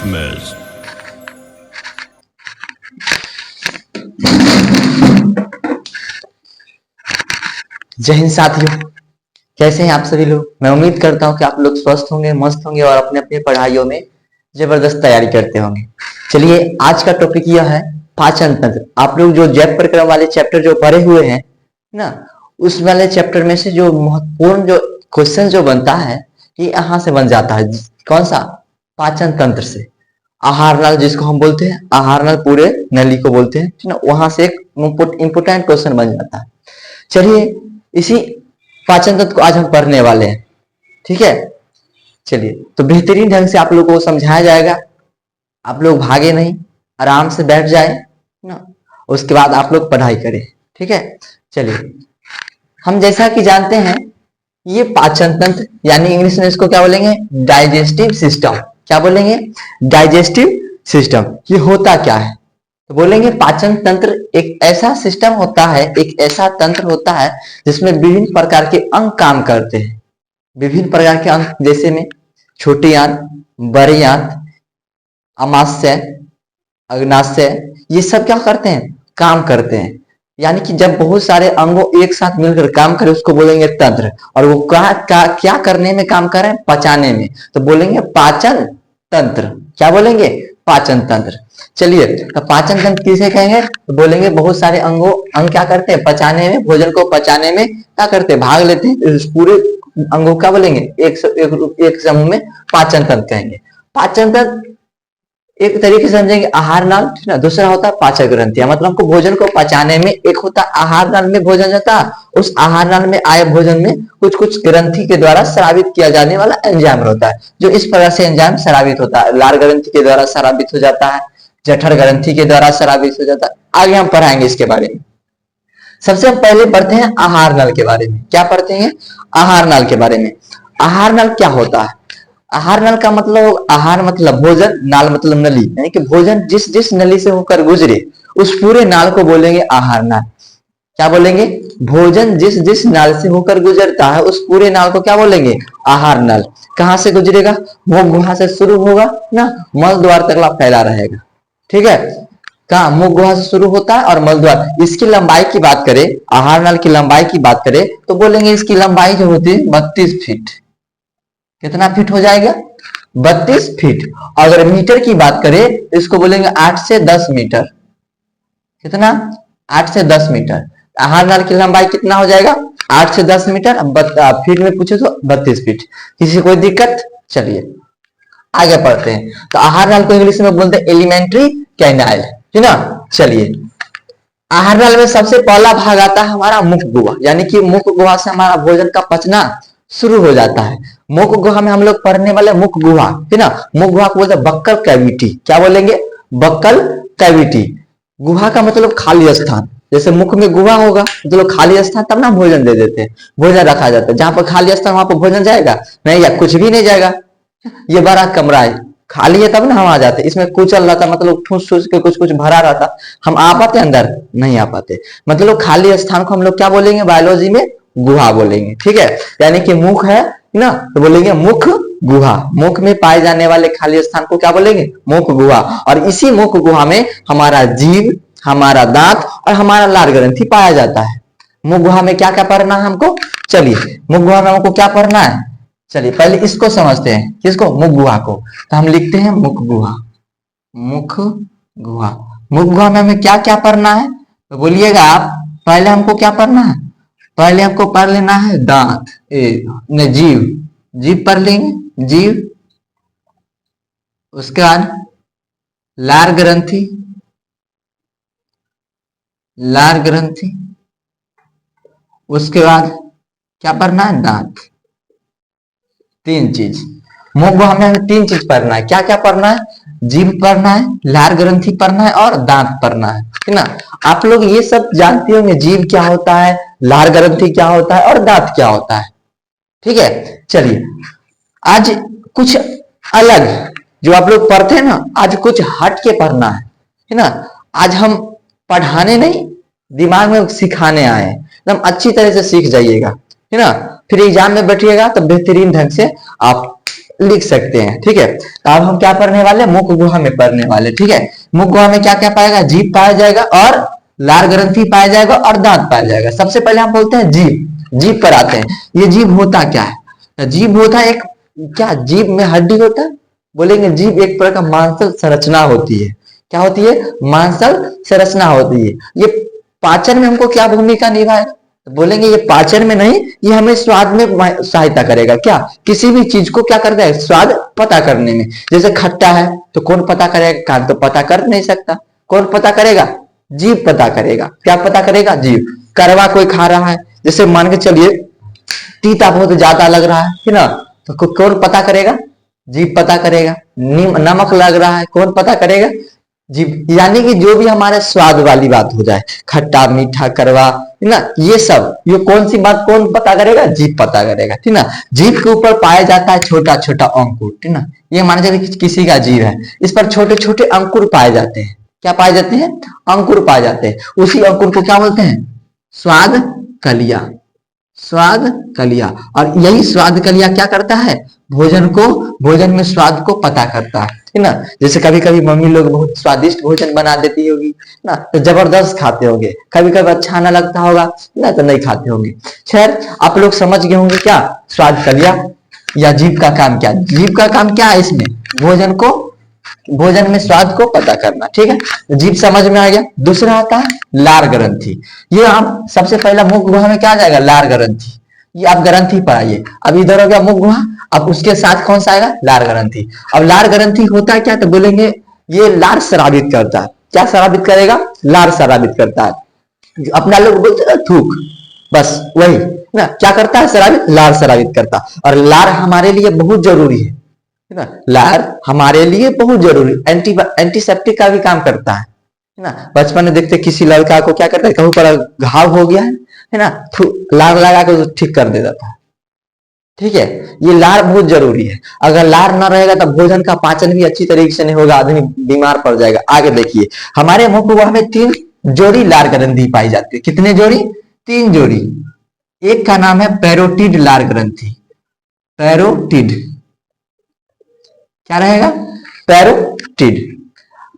dismissed. जय हिंद साथियों, कैसे हैं आप सभी लोग। मैं उम्मीद करता हूं कि आप लोग स्वस्थ होंगे, मस्त होंगे और अपने अपने पढ़ाइयों में जबरदस्त तैयारी करते होंगे। चलिए, आज का टॉपिक यह है पाचन तंत्र। आप लोग जो जैव प्रक्रम वाले चैप्टर जो पढ़े हुए हैं ना, उस वाले चैप्टर में से जो महत्वपूर्ण जो क्वेश्चन जो बनता है ये यहाँ से बन जाता है। कौन सा? पाचन तंत्र से। आहार नल जिसको हम बोलते हैं, आहार नल पूरे नली को बोलते हैं, ना, वहां से एक इंपोर्टेंट क्वेश्चन बन जाता है। चलिए, इसी पाचन तंत्र को आज हम पढ़ने वाले हैं, ठीक है। चलिए, तो बेहतरीन ढंग से आप लोगों को समझाया जाएगा। आप लोग भागे नहीं, आराम से बैठ जाए ना, उसके बाद आप लोग पढ़ाई करें, ठीक है। चलिए, हम जैसा कि जानते हैं ये पाचन तंत्र यानी इंग्लिश में इसको क्या बोलेंगे? Digestive system. क्या बोलेंगे? Digestive system. ये होता क्या है तो बोलेंगे पाचन तंत्र एक ऐसा सिस्टम होता है, एक ऐसा तंत्र होता है जिसमें विभिन्न प्रकार के अंग काम करते हैं। विभिन्न प्रकार के अंग जैसे में छोटी आंत, बड़ी आंत, अमाशय, अग्नाशय, ये सब क्या करते हैं? काम करते हैं। यानी कि जब बहुत सारे अंगों एक साथ मिलकर काम करें उसको बोलेंगे तंत्र। और वो क्या करने में काम कर रहे हैं? पचाने में, तो बोलेंगे पाचन तंत्र। क्या बोलेंगे? पाचन तंत्र। चलिए, तो पाचन तंत्र किसे कहेंगे? तो बोलेंगे बहुत सारे अंग क्या करते हैं? पचाने में, भोजन को पचाने में क्या करते हैं? भाग लेते हैं। इस पूरे अंगों का बोलेंगे एक समूह में पाचन तंत्र कहेंगे। पाचन तंत्र एक तरीके से समझेंगे आहार नाल, ठीक ना। दूसरा होता है पाचक ग्रंथियां, मतलब हमको भोजन को पचाने में एक होता है आहार नाल में भोजन जाता है, उस आहार नाल में आए भोजन में कुछ कुछ ग्रंथि के द्वारा स्रावित किया जाने वाला एंजाइम होता है, जो इस प्रकार से एंजाइम स्रावित होता है। लार ग्रंथि के द्वारा स्रावित हो जाता है, जठर ग्रंथि के द्वारा स्रावित हो जाता है। आगे हम पढ़ाएंगे इसके बारे में। सबसे पहले पढ़ते हैं आहार नल के बारे में। क्या पढ़ते हैं? आहार नल के बारे में। आहार नल क्या होता है? आहार नल का मतलब, आहार मतलब भोजन, नाल मतलब नली, यानी कि भोजन जिस जिस नली से होकर गुजरे उस पूरे नाल को बोलेंगे आहार नाल। क्या बोलेंगे? भोजन जिस जिस नाल से होकर गुजरता है उस पूरे नाल को क्या बोलेंगे? आहार नल। कहां से गुजरेगा? मुख गुहा से शुरू होगा ना, मल द्वार तक फैला रहेगा, ठीक है। कहा? मुख गुहा से शुरू होता है और मल द्वार। इसकी लंबाई की बात करें, आहार नल की लंबाई की बात करें तो बोलेंगे इसकी लंबाई जो होती है 32 फीट। कितना फीट हो जाएगा? 32 फीट। अगर मीटर की बात करें इसको बोलेंगे 8 से 10 मीटर। कितना? 8 से 10 मीटर। आहार नाल की लंबाई कितना हो जाएगा? 8 से 10 मीटर। फीट में पूछे तो 32 फीट। किसी कोई दिक्कत? चलिए आगे पढ़ते हैं। तो आहार नाल को इंग्लिश में बोलते हैं एलिमेंट्री कैनाल, है ना। चलिए, आहार नाल में सबसे पहला भाग आता है हमारा मुख गुहा, यानी कि मुख गुहा से हमारा भोजन का पचना शुरू हो जाता है। मुख गुहा में हम लोग पढ़ने वाले मुख गुहा, है ना। मुख गुहा को बोलते हैं बक्कल कैविटी। क्या बोलेंगे? Buccal cavity. गुहा का मतलब खाली स्थान। जैसे मुख में गुहा होगा तो लोग खाली स्थान तब ना भोजन दे देते हैं, भोजन रखा जाता है। जहां पर खाली स्थान वहां पर भोजन जाएगा नहीं, या कुछ भी नहीं जाएगा। ये बड़ा कमरा है, खाली है तब ना हम आ जाते। इसमें कुचल रहता, मतलब ठूस ठूस के कुछ कुछ भरा रहता, हम आ पाते अंदर? नहीं आ पाते। मतलब खाली स्थान को हम लोग क्या बोलेंगे? बायोलॉजी में गुहा बोलेंगे, ठीक है। यानी कि मुख है ना, तो बोलेंगे मुख गुहा। मुख में पाए जाने वाले खाली स्थान को क्या बोलेंगे? मुख गुहा। और इसी मुख गुहा में हमारा जीभ, हमारा दांत और हमारा लार ग्रंथि पाया जाता है। मुख गुहा में क्या क्या पढ़ना है हमको? चलिए, मुख गुहा में हमको क्या पढ़ना है? चलिए पहले इसको समझते हैं। किसको? मुख गुहा को। तो हम लिखते हैं मुख गुहा। मुख गुहा। मुख गुहा में हमें क्या क्या पढ़ना है तो बोलिएगा आप। पहले हमको क्या पढ़ना है? पहले हमको पढ़ लेना है दांत, जीव। जीव पढ़ लेंगे, जीव। उसके बाद लार ग्रंथि, लार ग्रंथि। उसके बाद क्या पढ़ना है? दांत। तीन चीज। मुख गुहा में हमें तीन चीज पढ़ना है। क्या क्या पढ़ना है? जीभ पढ़ना है, लार ग्रंथि पढ़ना है और दांत पढ़ना है ना। आप लोग ये सब जानते होंगे, जीभ क्या होता है, लार ग्रंथि क्या होता है और दांत क्या होता है, ठीक है। चलिए, आज कुछ अलग जो आप लोग पढ़ते हैं ना, आज कुछ हट के पढ़ना है ना। आज हम पढ़ाने नहीं, दिमाग में सिखाने आए हैं। एकदम अच्छी तरह से सीख जाइएगा, है ना। फिर एग्जाम में बैठिएगा तो बेहतरीन ढंग से आप लिख सकते हैं। ठीक है, तो अब हम क्या पढ़ने वाले, मुख गुहा में पढ़ने वाले। ठीक है, मुख गुहा में क्या क्या पाएगा, जीभ पाया जाएगा और लार ग्रंथि पाया जाएगा और दांत पाया जाएगा। सबसे पहले हम बोलते हैं जीभ। जीभ पर आते हैं। ये जीभ होता क्या है, जीभ होता है एक, क्या जीभ में हड्डी होता है, बोलेंगे जीभ एक प्रकार का मांसल संरचना होती है। क्या होती है, मांसल संरचना होती है। ये पाचन में हमको क्या भूमिका निभाएगा, तो बोलेंगे ये पाचन में नहीं, ये हमें स्वाद में सहायता करेगा। क्या, किसी भी चीज को क्या करता है, स्वाद पता करने में। जैसे खट्टा है तो कौन पता करेगा, कान तो पता कर नहीं सकता, कौन पता करेगा, जीभ पता करेगा। क्या पता करेगा, जीभ। कड़वा कोई खा रहा है, जैसे मान के चलिए तीता बहुत ज्यादा लग रहा है ना, तो कौन पता करेगा, जीभ पता करेगा। नमक लग रहा है, कौन पता करेगा, जीभ। यानी कि जो भी हमारे स्वाद वाली बात हो जाए, खट्टा मीठा कड़वा है ना, ये सब, ये कौन सी बात कौन पता करेगा, जीभ पता करेगा। ठीक ना, जीभ के ऊपर पाया जाता है छोटा छोटा अंकुर। ठीक ना, ये मान चलिए किसी का जीभ है, इस पर छोटे छोटे अंकुर पाए जाते हैं। क्या पाए जाते हैं, अंकुर पाए जाते हैं। उसी अंकुर को क्या बोलते हैं, स्वाद कलिया। स्वाद कलिया। और यही स्वाद कलिया क्या करता है, भोजन को, भोजन में स्वाद को पता करता है ना। जैसे कभी कभी मम्मी लोग बहुत स्वादिष्ट भोजन बना देती होगी ना, तो जबरदस्त खाते होंगे। कभी कभी अच्छा ना लगता होगा ना, तो नहीं खाते होंगे। खैर, आप लोग समझ गए होंगे क्या स्वाद कलिया या जीभ का काम क्या, जीभ का काम क्या है इसमें, भोजन को, भोजन में स्वाद को पता करना। ठीक है, जीभ समझ में आ गया। दूसरा आता है लार ग्रंथि। ये हम सबसे पहला मुख गुहा में क्या आ जाएगा, लार ग्रंथि। ये आप ग्रंथि पर आइए। अब इधर हो गया मुख गुहा, अब उसके साथ कौन सा आएगा, लार ग्रंथि। अब लार ग्रंथि होता है क्या, तो बोलेंगे ये लार स्रावित करता है। क्या स्रावित करेगा, लार स्रावित करता है। अपना लोग बोलते हैं थूक, बस वही ना, क्या करता है, स्रावित, लार स्रावित करता। और लार हमारे लिए बहुत जरूरी है ना, लार हमारे लिए बहुत जरूरी, एंटीसेप्टिक का भी काम करता है ना। बचपन में देखते किसी लड़का को क्या करता है, कहूं पर घाव हो गया है ना, लार लगा के ठीक कर देता था। ठीक है, ये लार बहुत जरूरी है। अगर लार ना रहेगा तो भोजन का पाचन भी अच्छी तरीके से नहीं होगा, आदमी बीमार पड़ जाएगा। आगे देखिए, हमारे मुख गुहा में 3 जोड़ी लार ग्रंथि पाई जाती है। कितने जोड़ी, 3 जोड़ी। एक का नाम है पैरोटिड लार ग्रंथि। पैरोटिड, क्या रहेगा, पैरोटिड।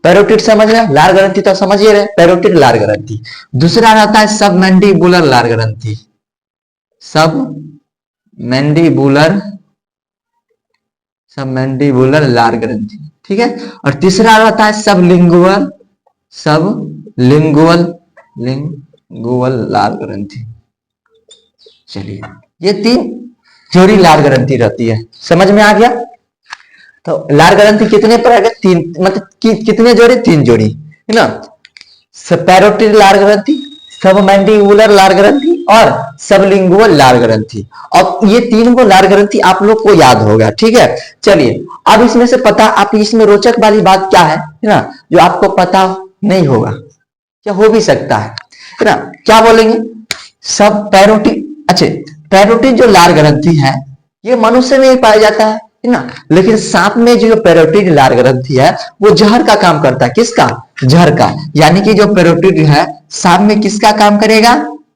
पैरोटिड समझ रहे, लार ग्रंथि तो समझिए रहे, पैरोटिड लार ग्रंथि। दूसरा रहता है सब मैंडिबुलर लार ग्रंथि। सब मैंडिबुलर, सब मैंडिबुलर लार ग्रंथि। ठीक है, और तीसरा रहता है सब लिंगुअल, सब लिंगुअल, लिंगुअल लार ग्रंथि। चलिए, ये 3 जोड़ी लार ग्रंथि रहती है। समझ में आ गया। तो लार ग्रंथि कितने पर आएगा, 3, मतलब कितने जोड़ी, 3 जोड़ी है ना। पैरोटिड लार ग्रंथि, सब मैंडिबुलर लार ग्रंथि और सबलिंगुअल लार ग्रंथि। अब ये 3 को लार ग्रंथि आप लोग को याद होगा। ठीक है, चलिए अब इसमें से पता, आप इसमें रोचक वाली बात क्या है ना, जो आपको पता नहीं होगा, क्या हो भी सकता है ना। क्या बोलेंगे, सब पैरोटिड, अच्छा पैरोटिड जो लार ग्रंथि है ये मनुष्य में ही पाया जाता है ना, लेकिन सांप में जो पैरोटिड लार ग्रंथि है वो जहर का काम करता है। किसका, जहर का। यानी कि जो पैरोटिड है सांप में किसका काम करेगा,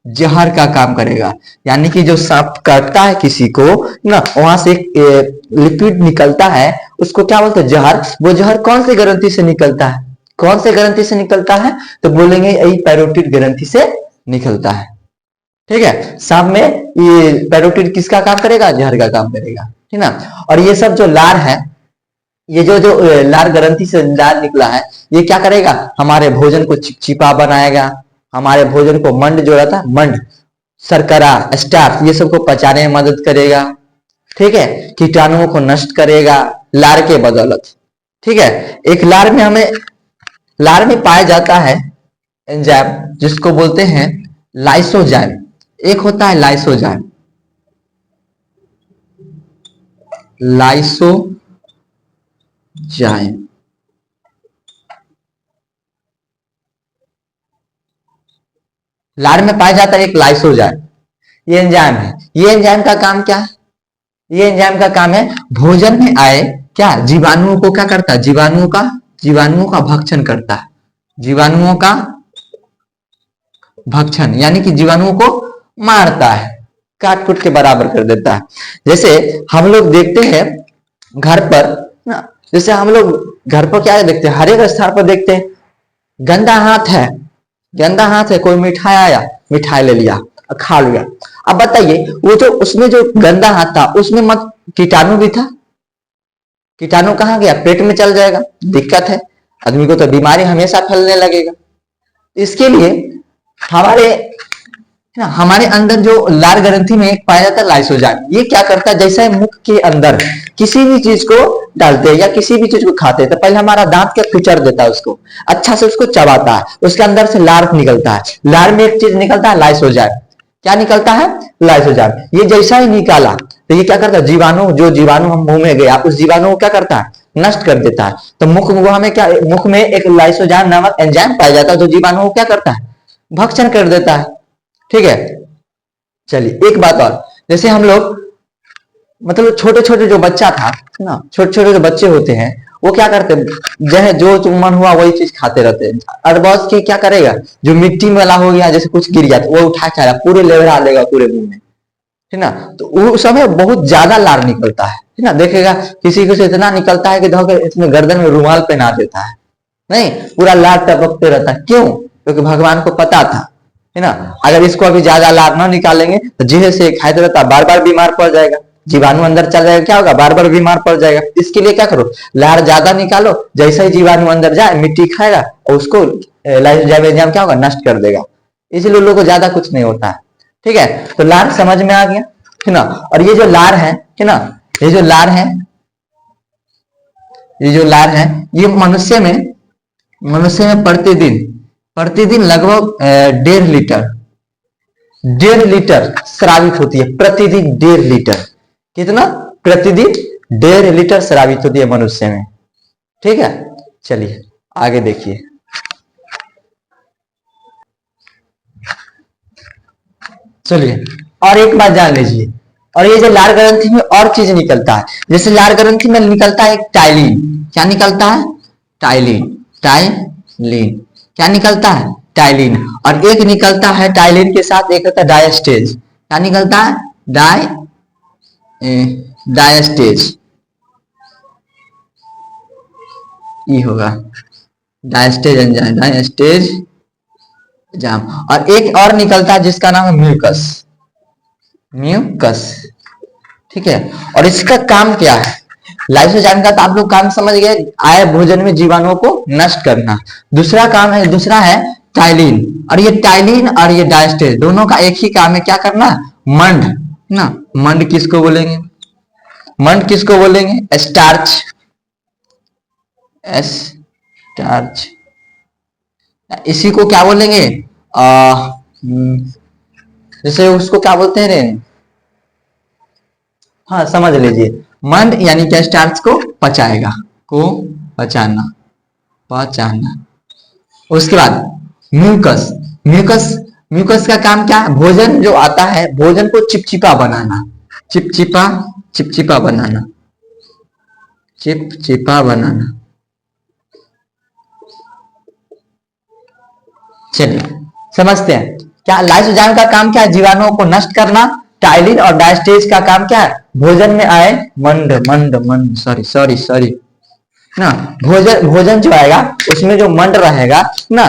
जहर का काम करेगा। यानी कि जो सांप काटता है किसी को ना, वहां से एक लिक्विड निकलता है, उसको क्या बोलते हैं, जहर। वो जहर कौन से ग्रंथि से निकलता है, कौन से ग्रंथि से निकलता है, तो बोलेंगे यही पैरोटिड ग्रंथि से निकलता है। ठीक है, सांप में ये पैरोटिड किसका काम करेगा, जहर का काम करेगा। ठीक ना, और ये सब जो लार है, ये जो जो लार ग्रंथि से लार निकला है, ये क्या करेगा, हमारे भोजन को चिपचिपा बनाएगा। हमारे भोजन को मंड जो रहता है, मंड, शर्करा, स्टार्च, ये सब को पचाने में मदद करेगा। ठीक है, कीटाणुओं को नष्ट करेगा लार के बदौलत। ठीक है, एक लार में हमें, लार में पाया जाता है एंजाइम जिसको बोलते हैं लाइसोजाइम। एक होता है लाइसोजाइम, लाइसोजाइम। लार में पाया जाता है एक लाइसोजाइम, ये एंजाइम है। ये एंजाइम का काम क्या है, ये एंजाइम का काम है भोजन में आए क्या जीवाणुओं को क्या करता है, जीवाणुओं का भक्षण करता है। जीवाणुओं का भक्षण यानी कि जीवाणुओं को मारता है, काट कूट के बराबर कर देता है। जैसे हम लोग देखते हैं घर पर ना, जैसे हम लोग घर पर क्या देखते हैं, हर एक स्थान पर देखते हैं गंदा हाथ है, गंदा हाथ है, कोई मिठाई आया, मिठाई ले लिया और खा लिया। अब बताइए वो जो उसमें जो गंदा हाथ था उसमें मत कीटाणु भी था? कीटाणु कहाँ गया? पेट में चल जाएगा, दिक्कत है, आदमी को तो बीमारी हमेशा फैलने लगेगा। इसके लिए हमारे हमारे अंदर जो लार ग्रंथि में एक पाया जाता है लाइसोजाइम, ये क्या करता है, जैसे मुख के अंदर किसी भी चीज को डालते हैं या किसी भी चीज को खाते हैं तो पहले हमारा दांत क्या कुचर देता है उसको, अच्छा से उसको चबाता है, उसके अंदर से लार निकलता है, लार में एक चीज निकलता है लाइसोजाइम। क्या निकलता है? लाइसोजाइम। ये जैसा ही निकाला तो ये क्या करता है, जीवाणु, जो जीवाणु हम मुंह में गया उस जीवाणु को क्या करता है, नष्ट कर देता है। तो मुख गुहा में क्या, मुख में एक लाइसोजाइम नामक एंजाइम पाया जाता है जो जीवाणु को क्या करता है, भक्षण कर देता है। ठीक है, चलिए एक बात और, जैसे हम लोग मतलब छोटे छोटे जो बच्चा था ना, छोटे छोटे जो बच्चे होते हैं वो क्या करते हैं, जो मन हुआ वही चीज खाते रहते हैं। और बॉस की क्या करेगा, जो मिट्टी वाला हो गया, जैसे कुछ गिर गया तो वो उठा खाएगा, पूरे लेवरा लेगा पूरे मुंह में, है ना। तो उस समय बहुत ज्यादा लार निकलता है ना, देखेगा किसी को इतना निकलता है कि धोकर इसमें गर्दन में रुमाल पहना देता है, नहीं पूरा लार टपकते रहता है। क्यों? क्योंकि भगवान को पता था, है ना, अगर इसको अभी ज्यादा लार ना निकालेंगे तो जिहे से खाते रहता, बार बार बीमार पड़ जाएगा, जीवाणु अंदर चल जाएगा, क्या होगा, बार बार बीमार पड़ जाएगा। इसके लिए क्या करो, लार ज्यादा निकालो, जैसे ही जीवाणु अंदर जाए मिट्टी खाएगा और उसको लाइसोजाइम क्या होगा, नष्ट कर देगा। इसलिए लोगों को ज्यादा कुछ नहीं होता है। ठीक है, तो लार समझ में आ गया, है ना। और ये जो लार है ना, ये जो लार है, ये जो लार है ये मनुष्य में प्रतिदिन लगभग 1.5 लीटर स्रावित होती है, प्रतिदिन 1.5 लीटर। कितना? प्रतिदिन 1.5 लीटर स्रावित होती है मनुष्य में। ठीक है, चलिए आगे देखिए। चलिए और एक बात जान लीजिए, और ये जो लार ग्रंथि में और चीज निकलता है, जैसे लार ग्रंथि में निकलता है एक टाइलिन। क्या निकलता है? टाइलिन। टाइलिन क्या निकलता है? टाइलिन। और एक निकलता है टाइलिन के साथ एक होता है डायस्टेज। क्या निकलता है? डायस्टेज, ये होगा डायस्टेज एंजाइम, डायस्टेज एंजाइम। और एक और निकलता है जिसका नाम है म्यूकस, म्यूकस। ठीक है, और इसका काम क्या है? लाइसोजाइम का तो आप लोग काम समझ गए, आए भोजन में जीवाणुओं को नष्ट करना। दूसरा काम है, दूसरा है टाइलिन। और ये टाइलिन और ये डायस्टेज दोनों का एक ही काम है, क्या करना? मंड ना। मंड किसको बोलेंगे? मंड किसको बोलेंगे? Starch, starch. इसी को क्या बोलेंगे? जैसे उसको क्या बोलते हैं रे, हाँ समझ लीजिए, मंड यानी क्या, स्टार्च को पचाएगा, को पचाना, पचाना। उसके बाद म्यूकस, म्यूकस, म्यूकस का काम क्या है? भोजन जो आता है भोजन को चिपचिपा बनाना, चिपचिपा, चिपचिपा बनाना, चिपचिपा बनाना। चलिए समझते हैं, क्या लाइसोजाइम का काम क्या है? जीवाणुओं को नष्ट करना। टाइलिन और डायस्टेज का काम क्या है? भोजन में आए मंड, मंड, मंड, सॉरी सॉरी सॉरी ना, भोजन जो आएगा उसमें जो मंड रहेगा ना,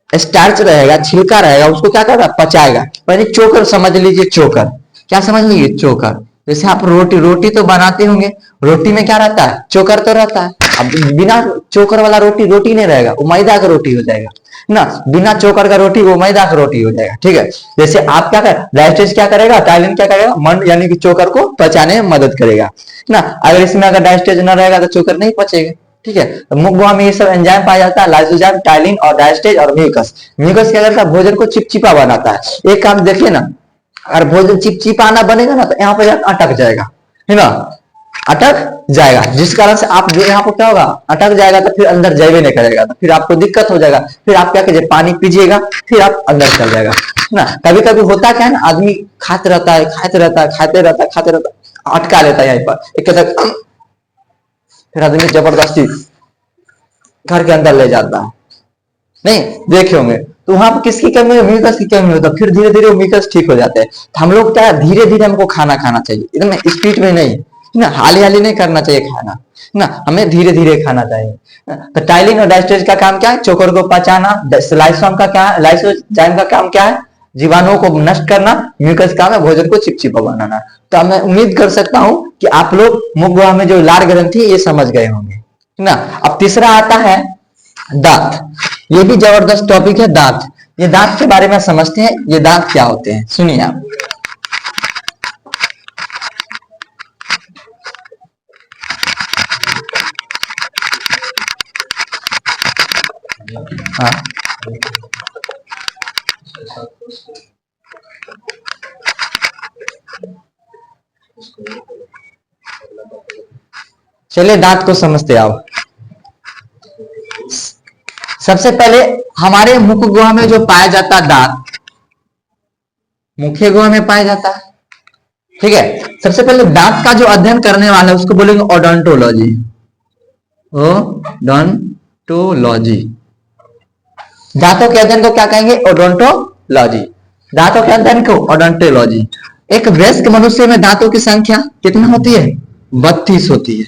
स्टार्च रहेगा, छिलका रहेगा, उसको क्या करेगा? पचाएगा। पहले चोकर समझ लीजिए, चोकर क्या समझ लीजिए? चोकर। जैसे आप रोटी तो बनाते होंगे, रोटी में क्या रहता है? चोकर तो रहता है। अब बिना चोकर वाला रोटी नहीं रहेगा, वो मैदा का रोटी हो जाएगा ना, बिना चोकर का रोटी वो मैदा का रोटी हो जाएगा। ठीक है, जैसे आप क्या कर, डायस्टेज क्या करेगा, टाइलिन क्या करेगा, मंड यानी कि चोकर को पचाने में मदद करेगा ना। अगर इसमें अगर डायस्टेज ना रहेगा तो चोकर नहीं पचेगा। ठीक है, तो मुख गुहा में ये सब एंजाइम पाया जाता है, लाइसोजाइम, टाइलिन और डायस्टेज और म्यूकस। म्यूकस क्या करता है? भोजन को चिपचिपा बनाता है। एक काम देखिए ना, अगर भोजन चिपचिपा ना बनेगा ना तो यहाँ पे अटक जाएगा, है ना, अटक जाएगा, जिस कारण से आप जो यहाँ पर क्या होगा, अटक जाएगा तो फिर अंदर जाइए नहीं करेगा, तो फिर आपको दिक्कत हो जाएगा। फिर आप क्या कीजिए, पानी पीजिएगा, फिर आप अंदर चल जाएगा ना। कभी कभी होता क्या है ना, आदमी खाते रहता है, खाते रहता है, खाते रहता है, खाते रहता है, अटका लेता है यहीं पर एक तक, फिर आदमी जबरदस्ती घर के अंदर ले जाता है। नहीं देखे होंगे, तो वहां पर किसकी कमी है? म्यूकस की कमी होता है। फिर धीरे धीरे वो म्यूकस ठीक हो जाते हैं। तो हम लोग क्या, धीरे धीरे हमको खाना खाना चाहिए, एकदम स्पीड में नहीं ना, हाली हाली नहीं करना चाहिए खाना ना, हमें धीरे धीरे खाना चाहिए। तो टाइलिन और डाइस्टेज का काम क्या है? चोकर को पचाना। लाइसोम का क्या है? लाइसोजाइम का काम क्या है? जीवाणुओं को नष्ट करना। म्यूकस काम है भोजन को चिपचिपा बनाना। तो मैं उम्मीद कर सकता हूं कि आप लोग मुख गुहा में जो लार ग्रंथि ये समझ गए होंगे ना। अब तीसरा आता है दांत। ये भी जबरदस्त टॉपिक है, दांत। ये दांत के बारे में समझते हैं, ये दांत क्या होते हैं, सुनिए आप। हाँ, चलिए दांत को समझते आओ। सबसे पहले हमारे मुख गुहा में जो पाया जाता है दांत, मुख्य गुहा में पाया जाता है, ठीक है। सबसे पहले दांत का जो अध्ययन करने वाला है उसको बोलेंगे ओडोंटोलॉजी। ओडोंटोलॉजी। दांतों के अध्ययन को क्या कहेंगे? ओडोंटोलॉजी। दांतों के अध्ययन को ओडोंटोलॉजी। एक वयस्क मनुष्य में दांतों की संख्या कितना होती है? 32 होती है।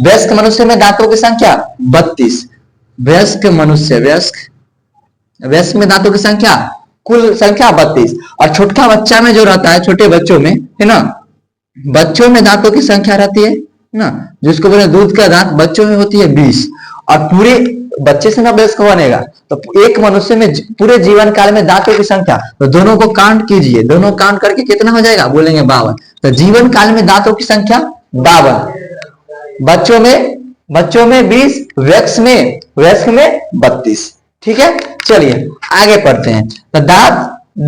वयस्क मनुष्य में दांतों की संख्या 32। वयस्क मनुष्य, वयस्क में दांतों की संख्या, कुल संख्या 32। और छोटा बच्चा में जो रहता है, छोटे बच्चों में, है ना, बच्चों में दांतों की संख्या रहती है ना, जिसको बोले दूध का दांत, बच्चों में होती है 20। और पूरे बच्चे से ना वयस्क बनेगा तो एक मनुष्य में पूरे जीवन काल में दांतों की संख्या, तो दोनों को काउंट कीजिए, दोनों काउंट करके कितना हो जाएगा? बोलेंगे 52। तो जीवन काल में दांतों की संख्या 52। बच्चों में 20, वयस्क में 32। ठीक है, चलिए आगे पढ़ते हैं। तो दांत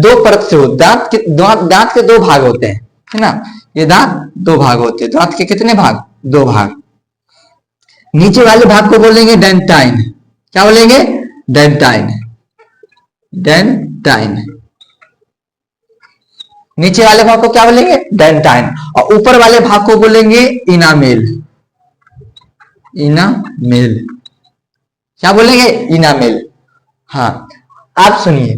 दो परत से होते, दांत के दो भाग होते हैं, है ना। ये दांत दो भाग होते हैं। दांत के कितने भाग? दो भाग। नीचे वाले भाग को बोलेंगे डेंटाइन। क्या बोलेंगे? डेंटाइन। डेंटाइन। नीचे वाले भाग को क्या बोलेंगे? डेंटाइन। और ऊपर वाले भाग को बोलेंगे इनामेल। इनामेल। क्या बोलेंगे? इनामेल। हाँ, आप सुनिए,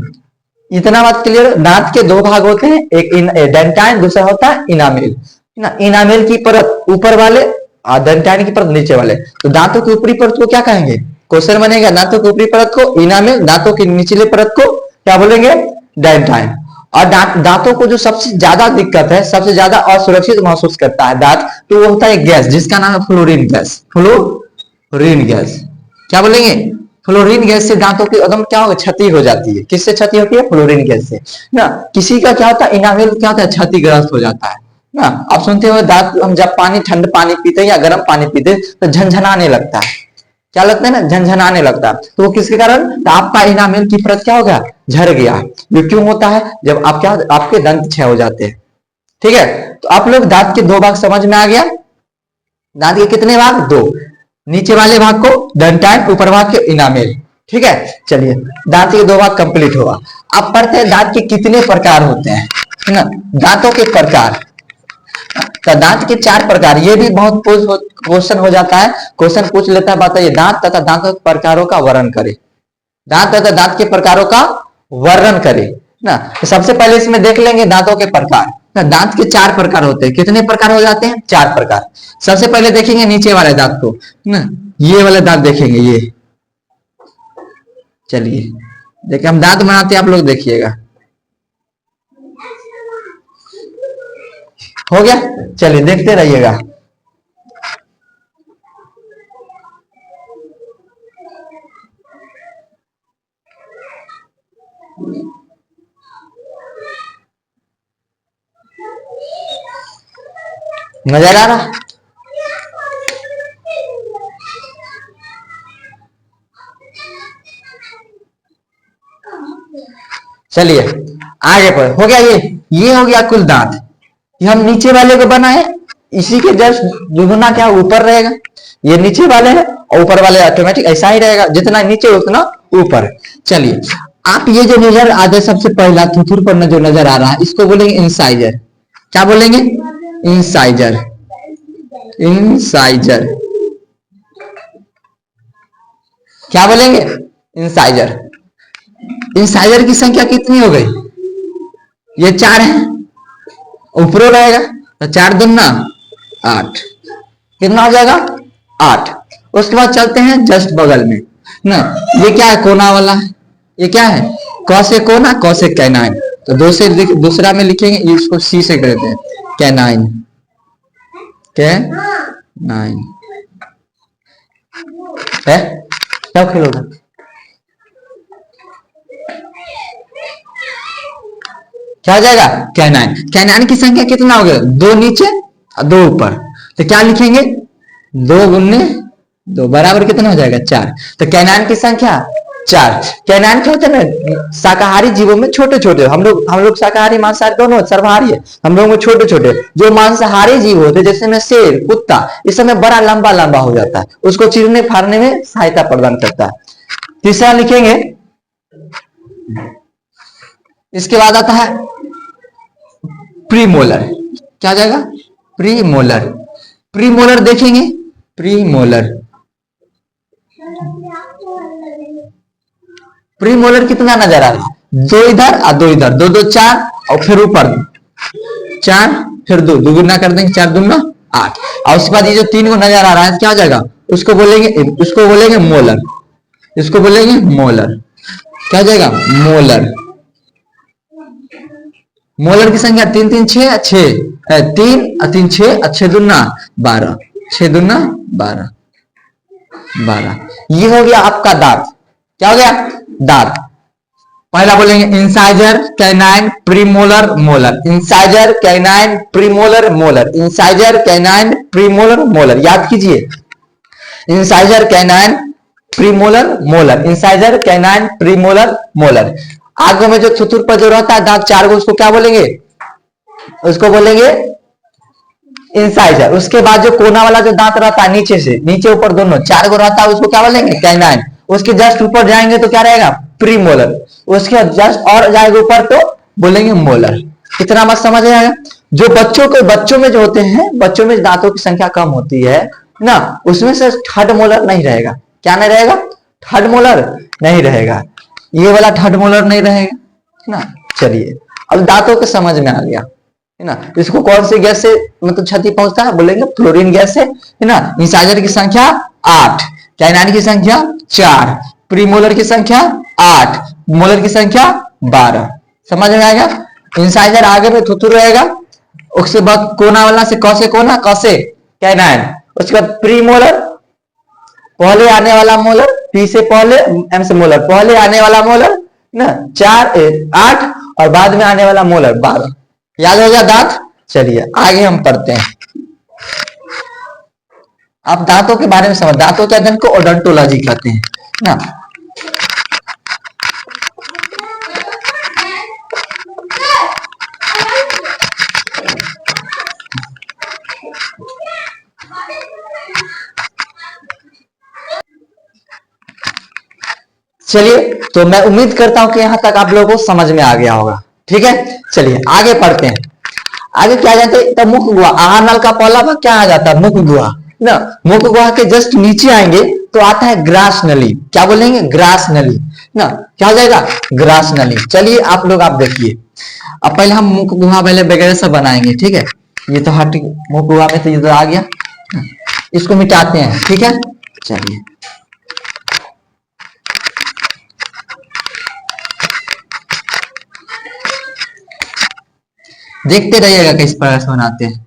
इतना बात क्लियर। दांत के दो भाग होते हैं, एक डेंटाइन, दूसरा होता है इनामेल ना। इनामेल की परत ऊपर वाले और डेंटाइन की परत नीचे वाले। तो दांतों की ऊपरी परत को क्या कहेंगे? क्वेश्चन बनेगा, दांतों की ऊपरी परत को इनामेल, दांतों की निचले परत को क्या बोलेंगे? डेंटाइन। और दांतों को जो सबसे ज्यादा दिक्कत है, सबसे ज्यादा असुरक्षित महसूस करता है दांत, तो वो होता है गैस, जिसका नाम है फ्लोरीन गैस। Fluorine gas. क्या बोलेंगे? फ्लोरीन गैस से दांतों की एकदम क्या होगा? क्षति हो जाती है। किससे क्षति होती है? फ्लोरीन गैस से ना। किसी का क्या होता है? इनामेल क्या होता है? क्षतिग्रस्त हो जाता है ना। आप सुनते हो दांत, हम जब ठंड पानी पीते हैं या गर्म पानी पीते हैं तो झंझनाने लगता है। क्या लगता है ना? झंझनाने लगता है। तो वो किसके कारण? तो आपका इनामेल की परत क्या हो गया? झड़ गया। ये क्यों होता है? जब आप क्या, आपके दंत क्षय हो जाते हैं। ठीक है, तो आप लोग दांत के दो भाग समझ में आ गया। दांत के कितने भाग? दो। नीचे वाले भाग को डेंटाइन, ऊपर भाग के इनामेल। ठीक है, चलिए दांत के दो भाग कंप्लीट हुआ। अब पढ़ते हैं दांत के कितने प्रकार होते हैं, है ना। दांतों के प्रकार। तो दांत के 4 प्रकार। ये भी बहुत क्वेश्चन हो जाता है, क्वेश्चन पूछ लेता है, बताइए दांत तथा दांतों के प्रकारों का वर्णन करें। दांत तथा दांत के प्रकारों का वर्णन करें ना। तो सबसे पहले इसमें देख लेंगे दांतों के प्रकार ना। दांत के 4 प्रकार होते हैं। कितने प्रकार हो जाते हैं? 4 प्रकार। सबसे पहले देखेंगे नीचे वाले दांत को ना। ये वाले दांत देखेंगे, ये। चलिए देखिए, हम दांत बनाते हैं, आप लोग देखिएगा। हो गया, चलिए देखते रहिएगा। नजर आ रहा? चलिए आगे पर। हो गया ये हो गया कुल दांत। ये हम नीचे वाले को बनाए, इसी के जस्ट दुगुना क्या ऊपर रहेगा। ये नीचे वाले हैं और ऊपर वाले ऑटोमेटिक ऐसा ही रहेगा, जितना नीचे उतना ऊपर। चलिए, आप ये जो नजर आता है सबसे पहला थुथुर पर जो नजर आ रहा है, इसको बोलेंगे इंसाइजर। क्या बोलेंगे? इंसाइजर। इंसाइजर। क्या बोलेंगे? इंसाइजर। इंसाइजर की संख्या कितनी हो गई? ये 4 है, ऊपर रहेगा तो 4 दूना 8। कितना हो जाएगा 8। उसके बाद चलते हैं जस्ट बगल में ना, ये क्या है कोना वाला है, ये क्या है कौसे कोना कौसे कैनाइन। तो दूसरा में लिखेंगे, इसको सी से करते हैं कैनाइन, कैनाइन है। क्या खेलोगे, क्या हो जाएगा कैनाइन। कैनाइन की संख्या कितना हो गया, 2 नीचे और 2 ऊपर। तो क्या लिखेंगे 2 गुने 2 बराबर कितना हो जाएगा 4। तो कैनाइन की संख्या 4। कैनाइन क्या होता है ना, शाकाहारी जीवों में छोटे छोटे, हम लोग शाकाहारी मांसाहारी दोनों सर्वहारी है, हम लोग में छोटे छोटे जो मांसाहारी जीव होते हैं जैसे में शेर कुत्ता, इस समय बड़ा लंबा लंबा हो जाता है, उसको चीरने फाड़ने में सहायता प्रदान करता है। तीसरा लिखेंगे, इसके बाद आता है प्रीमोलर। क्या आ जाएगा प्रीमोलर। प्रीमोलर देखेंगे, प्रीमोलर, प्रीमोलर कितना नजर आ रहा है, 2 इधर और 2 इधर, 2 2 4 और फिर ऊपर 4 फिर 2 दुगुना कर देंगे, 4 दूना 8। और उसके बाद ये जो 3 को नजर आ रहा है क्या हो जाएगा, उसको बोलेंगे मोलर, इसको बोलेंगे मोलर। क्या हो जाएगा मोलर। मोलर की संख्या 3 3 6 6 3 और 3 6 6 दूना 12, 6 दूना 12 12। ये हो गया आपका दांत। क्या हो गया दांत। पहला बोलेंगे incisor canine premolar molar, incisor canine premolar molar, incisor canine premolar molar. याद कीजिए incisor canine premolar molar, incisor canine premolar molar. आगे में जो थुथुर पर जो रहता है दांत 4 गो, उसको क्या बोलेंगे, उसको बोलेंगे इंसाइजर। उसके बाद जो कोना वाला जो दांत रहता है नीचे से नीचे ऊपर दोनों 4 गो रहता है, उसको क्या बोलेंगे कैनाइन। उसके जस्ट ऊपर जाएंगे तो क्या रहेगा प्रीमोलर, उसके जस्ट और जाएगा ऊपर तो बोलेंगे मोलर। कितना मत समझ आएगा। जो बच्चों में जो होते हैं, बच्चों में दांतों की संख्या कम होती है ना, उसमें से थर्ड मोलर नहीं रहेगा। क्या नहीं रहेगा, थर्ड मोलर नहीं रहेगा, ये वाला थर्ड मोलर नहीं रहेगा ना। चलिए अब दांतों के समझ में आ गया है ना। इसको कौन सी गैस से मतलब क्षति पहुंचता है, बोलेंगे फ्लोरीन गैस से है ना। इंसाइजर की संख्या 8, कैनाइन की संख्या 4, प्रीमोलर की संख्या 8, मोलर की संख्या 12। समझ में आएगा। इंसाइजर आगे में थुथुर रहेगा, उसके बाद कोना वाला से कौसे कोना कौसे कैनाइन, उसके बाद प्रीमोलर पहले आने वाला मोलर, पी से पहले एम से मोलर, पहले आने वाला मोलर ना 4 8 और बाद में आने वाला मोलर 12। याद हो गया दांत। चलिए आगे हम पढ़ते हैं। आप दांतों के बारे में समझ, दांतों के अध्ययन को ओडोंटोलॉजी कहते हैं ना। चलिए तो मैं उम्मीद करता हूं कि यहां तक आप लोगों को समझ में आ गया होगा। ठीक है चलिए आगे पढ़ते हैं। आगे क्या जाते हैं, तो मुख गुहा, आहार नल का पहला भाग क्या आ जाता है मुख गुहा ना। मुख गुहा के जस्ट नीचे आएंगे तो आता है ग्रास नली। क्या बोलेंगे ग्रास नली ना। क्या हो जाएगा ग्रास नली। चलिए आप लोग आप देखिए, अब पहले हम मुख गुहा पहले वगैरह सब बनाएंगे। ठीक है ये तो हट मुख गुहा में तो ये तो आ गया, इसको मिटाते हैं। ठीक है चलिए देखते रहिएगा किस प्रकार से बनाते हैं।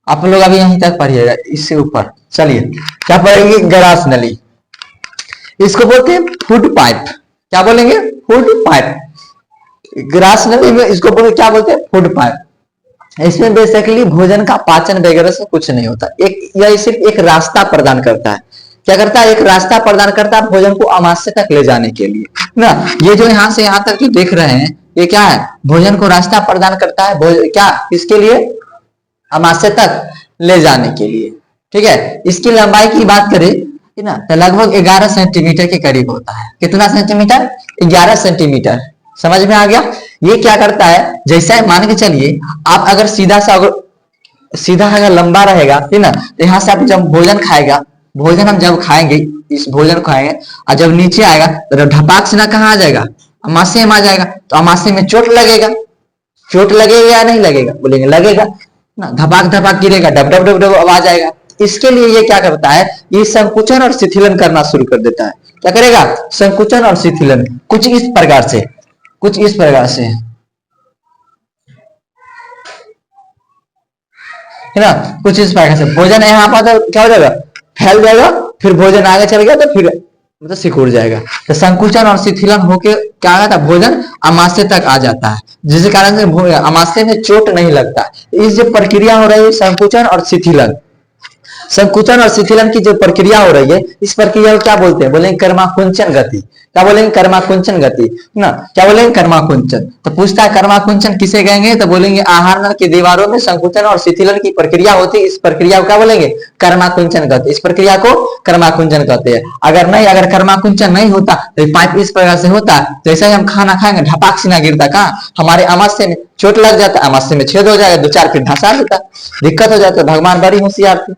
आप लोग अभी यहीं तक पढ़िएगा, इससे ऊपर चलिए क्या पढ़ेंगे ग्रास नली। इसको बोलते हैं फूड पाइप। क्या बोलेंगे फूड पाइप। ग्रास नली में इसको बोलते क्या बोलते हैं फूड पाइप। इसमें बेसिकली भोजन का पाचन वगैरह से कुछ नहीं होता, एक यह सिर्फ एक रास्ता प्रदान करता है। क्या करता है, एक रास्ता प्रदान करता है भोजन को अमाशय तक ले जाने के लिए ना। ये जो यहाँ से यहाँ तक जो देख रहे हैं ये क्या है, भोजन को रास्ता प्रदान करता है, क्या किसके लिए, अमाशय तक ले जाने के लिए। ठीक है, इसकी लंबाई की बात करें ना तो लगभग 11 सेंटीमीटर के करीब होता है। कितना सेंटीमीटर, 11 सेंटीमीटर। समझ में आ गया। ये क्या करता है, जैसा मान के चलिए आप अगर सीधा अगर लंबा रहेगा, ठीक ना, तो यहाँ से आप जब भोजन खाएगा, भोजन हम जब खाएंगे, इस भोजन को खाएंगे और जब नीचे आएगा तो ढपाक से ना कहाँ आ जाएगा, अमाशय में आ जाएगा। तो अमाशय में चोट लगेगा, चोट लगेगा या नहीं लगेगा, बोलेंगे लगेगा ना, धपाक धपाक गिरेगा, डब डब डब डब आवाज आएगा। इसके लिए ये क्या करता है, ये संकुचन और शिथिलन करना शुरू कर देता है। क्या करेगा, संकुचन और शिथिलन, कुछ इस प्रकार से, कुछ इस प्रकार से, है ना, कुछ इस प्रकार से। भोजन यहाँ पर तो क्या हो जाएगा, फैल जाएगा, फिर भोजन आगे चल गया तो फिर मतलब सिकुड़ जाएगा। तो संकुचन और शिथिलन होके क्या होता है, भोजन अमाशय तक आ जाता है, जिस कारण से अमाशय में चोट नहीं लगता। इस जो प्रक्रिया हो रही है संकुचन और शिथिलन, संकुचन और शिथिलन की जो प्रक्रिया हो रही है, इस प्रक्रिया को क्या बोलते हैं, बोलेंगे कर्माकुंचन गति। क्या बोलेंगे, कर्माकुंचन गति ना, क्या बोलेंगे, कर्माकुंचन। तो पूछता है कर्माकुंचन किसे कहेंगे, तो बोलेंगे आहार नल की दीवारों में संकुचन और शिथिलन की प्रक्रिया होती है, इस प्रक्रिया को क्या बोलेंगे, कर्माकुंचन कहते हैं। इस प्रक्रिया को कर्माकुंचन कहते हैं। अगर कर्माकुंचन नहीं होता तो पाइप इस प्रकार से होता, जैसे ही हम खाना खाएंगे ढपाक से ना गिरता, कहाँ, हमारे अमाशय में चोट लग जाता, अमाशय में छेद हो जाएगा, 2-4 फिर धंसा देता, दिक्कत हो जाता। भगवान बड़ी होशियार थी,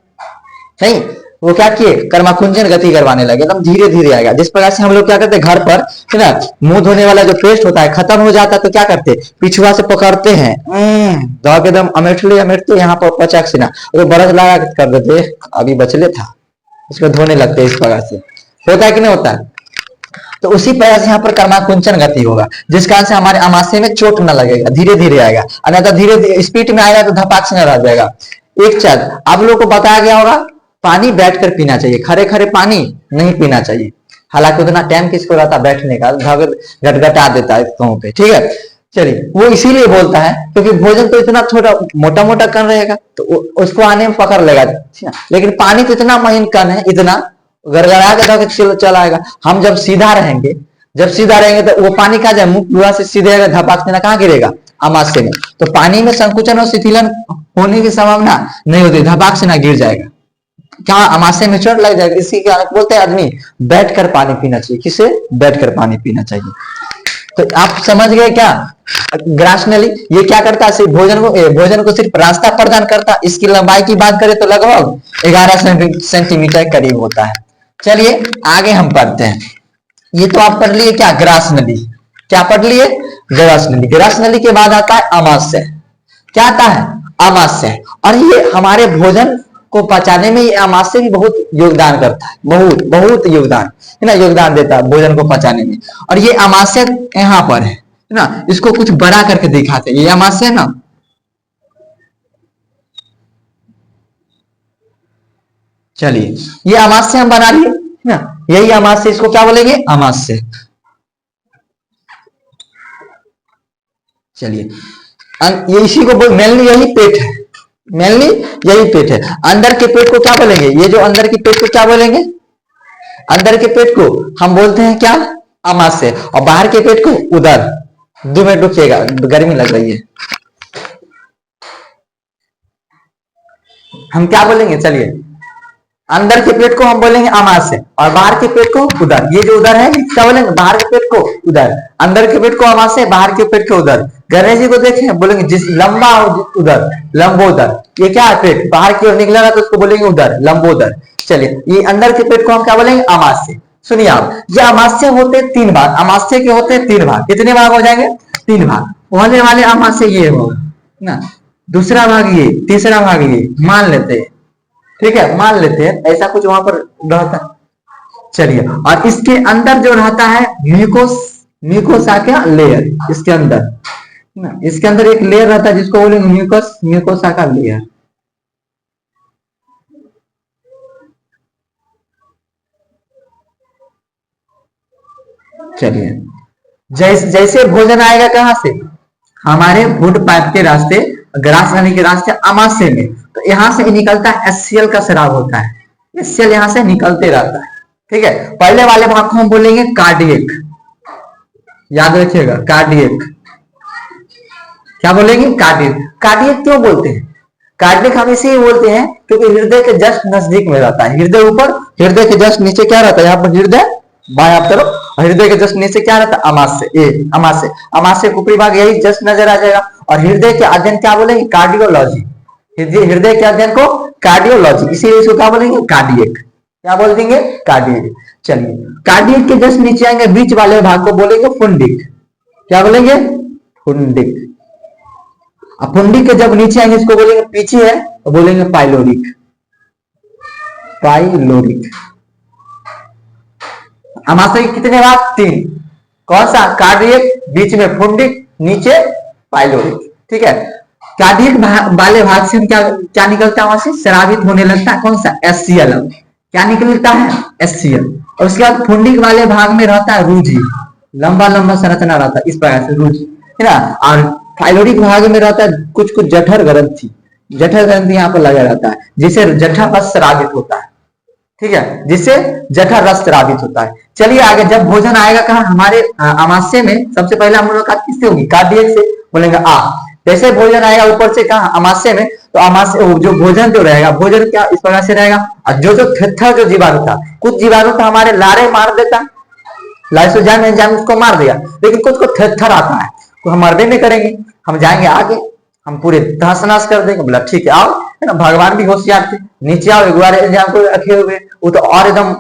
नहीं, वो क्या किए, कर्माकुंचन गति करवाने लगे, एकदम धीरे धीरे आएगा। जिस प्रकार से हम लोग क्या करते हैं घर पर, है ना, मुंह धोने वाला जो पेस्ट होता है खत्म हो जाता है तो क्या करते, पिछुआ से पकड़ते हैं, दवा के एकदम अमेटते यहाँ पर पचाक से ना, तो बरस लगा कर देते, अभी बचले था, उसको धोने लगते हैं। इस प्रकार से होता है कि नहीं होता है। तो उसी प्रकार से यहाँ पर कर्माकुंचन गति होगा, जिस कारण से हमारे अमाशय में चोट न लगेगा, धीरे धीरे आएगा, और तो धीरे स्पीड में आएगा तो धपाक से न रह जाएगा। एक चीज आप लोग को बताया गया होगा, पानी बैठकर पीना चाहिए, खड़े खड़े पानी नहीं पीना चाहिए। हालांकि उतना टाइम किसको रहता बैठने का, गटगटा देता है कहीं पे। ठीक है, चलिए, वो इसीलिए बोलता है क्योंकि भोजन तो इतना छोटा मोटा मोटा कण रहेगा तो उसको आने में पकड़ लेगा, लेकिन पानी तो इतना महीन कण है, इतना गड़गड़ा के चला आएगा। हम जब सीधा रहेंगे तो वो पानी कहाँ जाए, मुंह से सीधे धपाक देना, कहाँ गिरेगा, अमाशय में। तो पानी में संकुचन और शिथिलन होने की संभावना नहीं होती, धपाक से ना गिर जाएगा, क्या अमाशय में चोट लग जाएगा। इसी कारण बोलते हैं आदमी बैठकर पानी पीना चाहिए। किसे, बैठकर पानी पीना चाहिए। तो आप समझ गए क्या, ग्रासनली ये क्या करता है, भोजन को सिर्फ रास्ता प्रदान करता। इसकी लंबाई की बात करें तो लगभग 11 सेंटीमीटर करीब होता है। चलिए आगे हम पढ़ते हैं। ये तो आप पढ़ लिए क्या, ग्रासनली। क्या पढ़ लिए, ग्रासनली। ग्रासनली के बाद आता है अमाशय। क्या आता है, अमाशय। और ये हमारे भोजन को पचाने में ये अमाशय भी बहुत योगदान करता है, बहुत योगदान, है ना, योगदान देता है भोजन को पचाने में। और ये अमाशय यहाँ पर है ना, इसको कुछ बड़ा करके दिखाते हैं। ये अमाशय ना, चलिए ये अमाशय हम बना लिए ना, यही अमाशय, इसको क्या बोलेंगे, अमाशय। चलिए ये इसी को मेनली यही पेट है, मेनली यही पेट है। अंदर के पेट को क्या बोलेंगे, ये जो अंदर के पेट को क्या बोलेंगे, अंदर के पेट को हम बोलते हैं क्या, अमाशय। और बाहर के पेट को उदर। 2 मिनट रुकिएगा, गर्मी लग रही है। हम क्या बोलेंगे, चलिए अंदर के पेट को हम बोलेंगे अमाशय और बाहर के पेट को उदर। ये जो उदर है क्या बोलेंगे, बाहर के पेट को उदर, अंदर के पेट को अमाशय, बाहर के पेट को उदर। गणेश जी को देखें, बोलेंगे जिस लंबा उदर, लंबोदर। ये क्या है, पेट बाहर की ओर निकलेगा तो उसको बोलेंगे उदर, लंबोदर। चलिए ये अंदर के पेट को हम क्या बोलेंगे, अमाशय। सुनिए आप, ये अमाशय होते 3 भाग, अमाशय के होते 3 भाग। कितने भाग हो जाएंगे, 3 भाग। पहले वाले अमाशय ये होगा ना, दूसरा भाग ये, तीसरा भाग ये, मान लेते हैं। ठीक है, मान लेते हैं ऐसा कुछ वहां पर रहता है। चलिए, और इसके अंदर जो रहता है म्यूकोसा का लेयर, इसके अंदर ना, इसके अंदर एक लेयर रहता है जिसको बोलेंगे म्यूकोसा का लेयर। चलिए जैसे भोजन आएगा कहां से, हमारे फूड पाइप के रास्ते, ग्रास नली के रास्ते, अमाशय में। तो यहां से निकलता है HCl का स्राव होता है। ये सेल यहां से निकलते रहता है। ठीक है, पहले वाले भाग को हम बोलेंगे कार्डियक, याद रखिएगा कार्डियक। क्या बोलेंगे? कार्डियक। कार्डियक क्यों बोलते हैं? कार्डियक हम इसीलिए बोलते हैं क्योंकि हृदय के जस्ट नजदीक में रहता है। हृदय ऊपर, हृदय के जस्ट नीचे क्या रहता है? यहाँ पर हृदय बाएं तरफ, हृदय के जस्ट नीचे क्या रहता है? अमाशय। अमाशय, अमाशय का ऊपरी भाग यही जस्ट नजर आ जाएगा। और हृदय के अध्ययन क्या बोलेंगे? कार्डियोलॉजी। हृदय के अध्ययन को कार्डियोलॉजी, इसीलिए इसको क्या बोलेंगे? कार्डियक। क्या बोल देंगे? कार्डियक। चलिए, कार्डियक के जस्ट नीचे आएंगे, बीच वाले भाग को बोलेंगे फुंडिक। क्या बोलेंगे? फुंडिक। अब फुंडिक के जब नीचे आएंगे इसको बोलेंगे, पीछे है तो बोलेंगे पाइलोरिक। पाइलोरिक। अमाशय के कितने भाग? 3। कौन सा? कार्डियक, बीच में फुंडिक, नीचे पाइलोरिक। ठीक है, कार्डियक वाले भाग से क्या क्या निकलता है? वहां से स्रावित होने लगता है कौन सा? एससीएल। क्या निकलता है? एससीएल। और उसके बाद फुंडिक वाले भाग में रहता है रूजी, लंबा लंबा संरचना रहता है इस प्रकार से रूजी, है ना। और पाइलोरिक भाग में रहता है कुछ कुछ जठर ग्रंथि। जठर ग्रंथि यहाँ पर लगा रहता है जिससे जठर रस स्रावित होता है। ठीक है, जिससे जठर रस स्रावित होता है। चलिए आगे, जब भोजन आएगा कहाँ? हमारे अमाशय में सबसे पहले हम मुलाकात किससे होगी? कार्डियक से। बोलेंगे आ। जैसे भोजन आएगा ऊपर से कहाँ? अमाशय में, तो अमाशय जो भोजन जो रहेगा, भोजन क्या इस प्रकार से रहेगा। और जो जो थेथर जो जीवाणु था, कुछ जीवाणु था हमारे लारे मार देता है, लाइसोजाइम एंजाइम उसको मार दिया, लेकिन कुछ को थेथर आता है तो हम मरबे नहीं करेंगे, हम जाएंगे आगे, हम पूरे तहस नहस कर देंगे। बोला ठीक है आओ, है ना। भगवान भी होशियार थे, नीचे आओ, एक बार एंजाइम को रखे हुए, वो तो और एकदम